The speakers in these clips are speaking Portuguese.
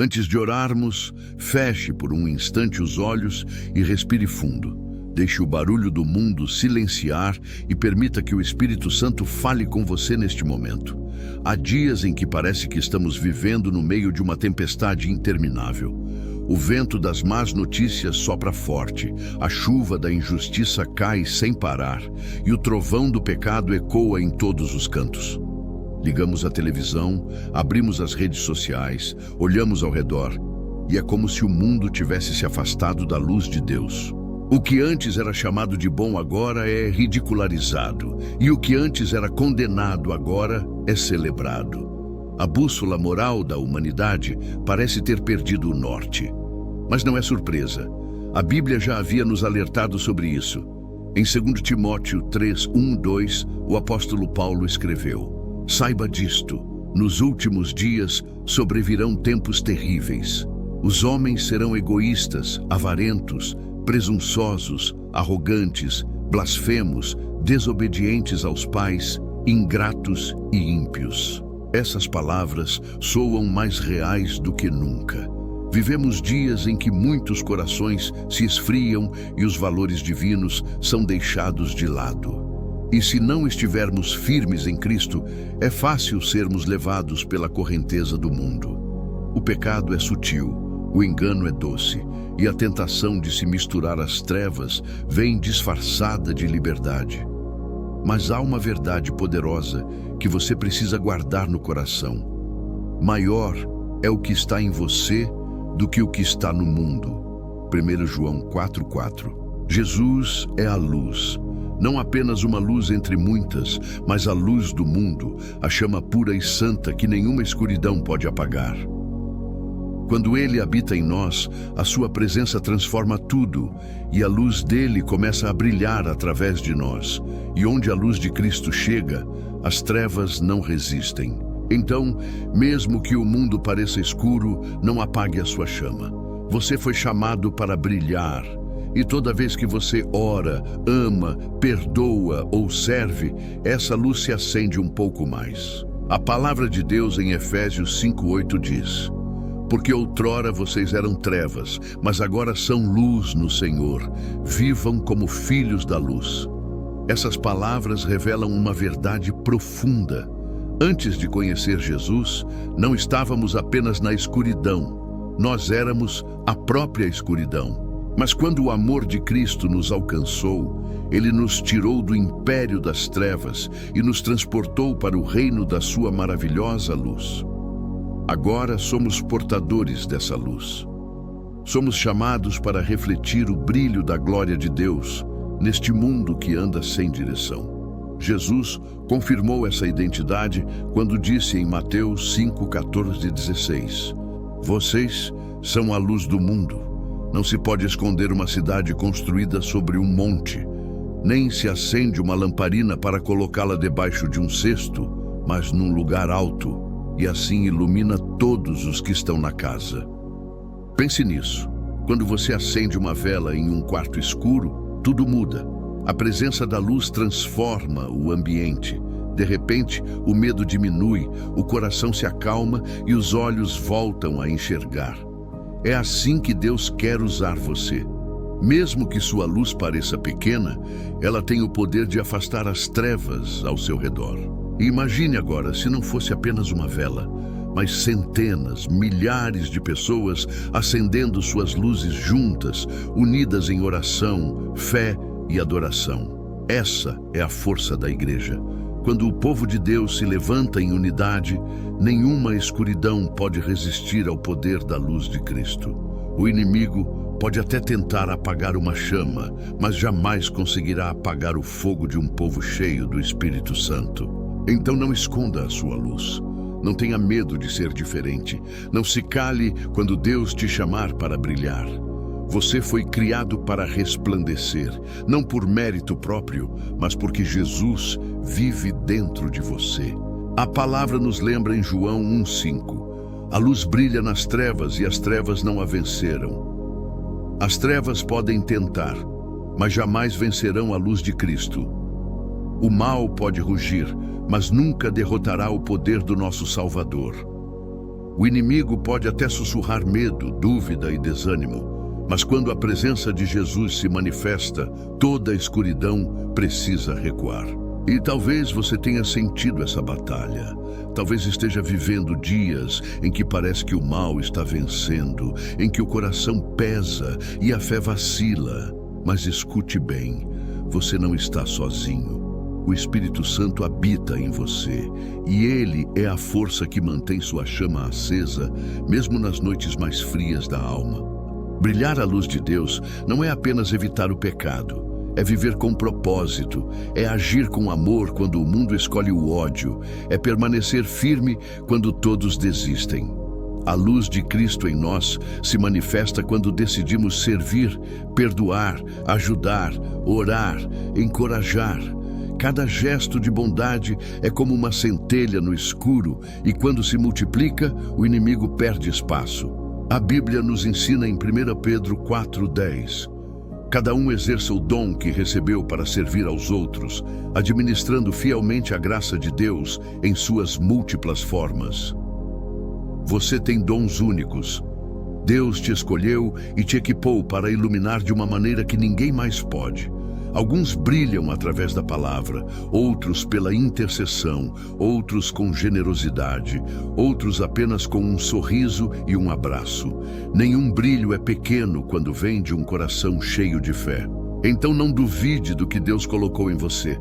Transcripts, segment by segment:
Antes de orarmos, feche por um instante os olhos e respire fundo. Deixe o barulho do mundo silenciar e permita que o Espírito Santo fale com você neste momento. Há dias em que parece que estamos vivendo no meio de uma tempestade interminável. O vento das más notícias sopra forte, a chuva da injustiça cai sem parar e o trovão do pecado ecoa em todos os cantos. Ligamos a televisão, abrimos as redes sociais, olhamos ao redor e é como se o mundo tivesse se afastado da luz de Deus. O que antes era chamado de bom agora é ridicularizado, e o que antes era condenado agora é celebrado. A bússola moral da humanidade parece ter perdido o norte. Mas não é surpresa. A Bíblia já havia nos alertado sobre isso. Em 2 Timóteo 3, 1, 2, o apóstolo Paulo escreveu: Saiba disto, nos últimos dias sobrevirão tempos terríveis. Os homens serão egoístas, avarentos, presunçosos, arrogantes, blasfemos, desobedientes aos pais, ingratos e ímpios. Essas palavras soam mais reais do que nunca. Vivemos dias em que muitos corações se esfriam e os valores divinos são deixados de lado. E se não estivermos firmes em Cristo, é fácil sermos levados pela correnteza do mundo. O pecado é sutil, o engano é doce, e a tentação de se misturar às trevas vem disfarçada de liberdade. Mas há uma verdade poderosa que você precisa guardar no coração. Maior é o que está em você do que o que está no mundo. 1 João 4,4. Jesus é a luz. Não apenas uma luz entre muitas, mas a luz do mundo, a chama pura e santa que nenhuma escuridão pode apagar. Quando Ele habita em nós, a sua presença transforma tudo, e a luz dele começa a brilhar através de nós. E onde a luz de Cristo chega, as trevas não resistem. Então, mesmo que o mundo pareça escuro, não apague a sua chama. Você foi chamado para brilhar. E toda vez que você ora, ama, perdoa ou serve, essa luz se acende um pouco mais. A palavra de Deus em Efésios 5:8 diz: Porque outrora vocês eram trevas, mas agora são luz no Senhor. Vivam como filhos da luz. Essas palavras revelam uma verdade profunda. Antes de conhecer Jesus, não estávamos apenas na escuridão. Nós éramos a própria escuridão. Mas quando o amor de Cristo nos alcançou, Ele nos tirou do império das trevas e nos transportou para o reino da sua maravilhosa luz. Agora somos portadores dessa luz. Somos chamados para refletir o brilho da glória de Deus neste mundo que anda sem direção. Jesus confirmou essa identidade quando disse em Mateus 5:14-16: Vocês são a luz do mundo. Não se pode esconder uma cidade construída sobre um monte, nem se acende uma lamparina para colocá-la debaixo de um cesto, mas num lugar alto, e assim ilumina todos os que estão na casa. Pense nisso. Quando você acende uma vela em um quarto escuro, tudo muda. A presença da luz transforma o ambiente. De repente, o medo diminui, o coração se acalma e os olhos voltam a enxergar. É assim que Deus quer usar você. Mesmo que sua luz pareça pequena, ela tem o poder de afastar as trevas ao seu redor. E imagine agora se não fosse apenas uma vela, mas centenas, milhares de pessoas acendendo suas luzes juntas, unidas em oração, fé e adoração. Essa é a força da igreja. Quando o povo de Deus se levanta em unidade, nenhuma escuridão pode resistir ao poder da luz de Cristo. O inimigo pode até tentar apagar uma chama, mas jamais conseguirá apagar o fogo de um povo cheio do Espírito Santo. Então não esconda a sua luz. Não tenha medo de ser diferente. Não se cale quando Deus te chamar para brilhar. Você foi criado para resplandecer, não por mérito próprio, mas porque Jesus vive dentro de você. A palavra nos lembra em João 1:5. A luz brilha nas trevas e as trevas não a venceram. As trevas podem tentar, mas jamais vencerão a luz de Cristo. O mal pode rugir, mas nunca derrotará o poder do nosso Salvador. O inimigo pode até sussurrar medo, dúvida e desânimo, mas quando a presença de Jesus se manifesta, toda a escuridão precisa recuar. E talvez você tenha sentido essa batalha. Talvez esteja vivendo dias em que parece que o mal está vencendo, em que o coração pesa e a fé vacila. Mas escute bem, você não está sozinho. O Espírito Santo habita em você, e ele é a força que mantém sua chama acesa, mesmo nas noites mais frias da alma. Brilhar a luz de Deus não é apenas evitar o pecado, é viver com propósito, é agir com amor quando o mundo escolhe o ódio, é permanecer firme quando todos desistem. A luz de Cristo em nós se manifesta quando decidimos servir, perdoar, ajudar, orar, encorajar. Cada gesto de bondade é como uma centelha no escuro e quando se multiplica, o inimigo perde espaço. A Bíblia nos ensina em 1 Pedro 4:10. Cada um exerça o dom que recebeu para servir aos outros, administrando fielmente a graça de Deus em suas múltiplas formas. Você tem dons únicos. Deus te escolheu e te equipou para iluminar de uma maneira que ninguém mais pode. Alguns brilham através da palavra, outros pela intercessão, outros com generosidade, outros apenas com um sorriso e um abraço. Nenhum brilho é pequeno quando vem de um coração cheio de fé. Então não duvide do que Deus colocou em você.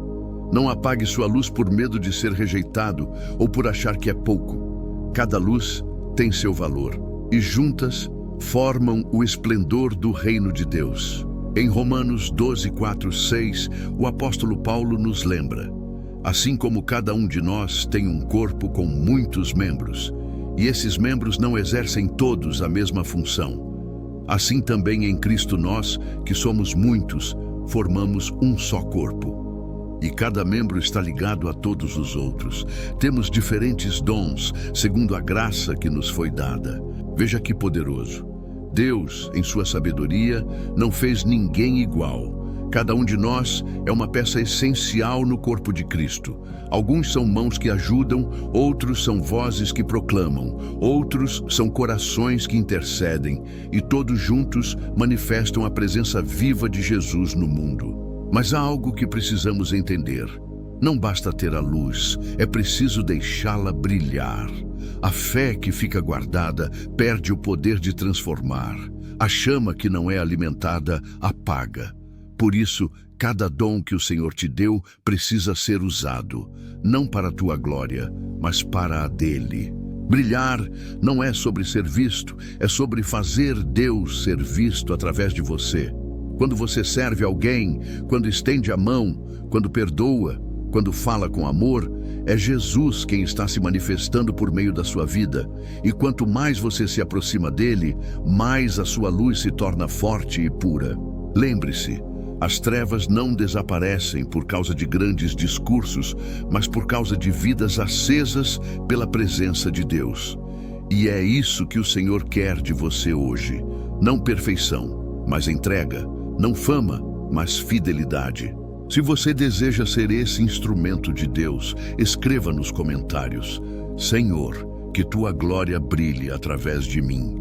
Não apague sua luz por medo de ser rejeitado ou por achar que é pouco. Cada luz tem seu valor e juntas formam o esplendor do reino de Deus. Em Romanos 12:4-6, o apóstolo Paulo nos lembra: assim como cada um de nós tem um corpo com muitos membros, e esses membros não exercem todos a mesma função, assim também em Cristo nós, que somos muitos, formamos um só corpo. E cada membro está ligado a todos os outros. Temos diferentes dons, segundo a graça que nos foi dada. Veja que poderoso. Deus, em sua sabedoria, não fez ninguém igual. Cada um de nós é uma peça essencial no corpo de Cristo. Alguns são mãos que ajudam, outros são vozes que proclamam, outros são corações que intercedem, e todos juntos manifestam a presença viva de Jesus no mundo. Mas há algo que precisamos entender. Não basta ter a luz, é preciso deixá-la brilhar. A fé que fica guardada perde o poder de transformar. A chama que não é alimentada apaga. Por isso, cada dom que o Senhor te deu precisa ser usado, não para a tua glória, mas para a dele. Brilhar não é sobre ser visto, é sobre fazer Deus ser visto através de você. Quando você serve alguém, quando estende a mão, quando perdoa, quando fala com amor, é Jesus quem está se manifestando por meio da sua vida. E quanto mais você se aproxima dele, mais a sua luz se torna forte e pura. Lembre-se, as trevas não desaparecem por causa de grandes discursos, mas por causa de vidas acesas pela presença de Deus. E é isso que o Senhor quer de você hoje. Não perfeição, mas entrega. Não fama, mas fidelidade. Se você deseja ser esse instrumento de Deus, escreva nos comentários: Senhor, que tua glória brilhe através de mim.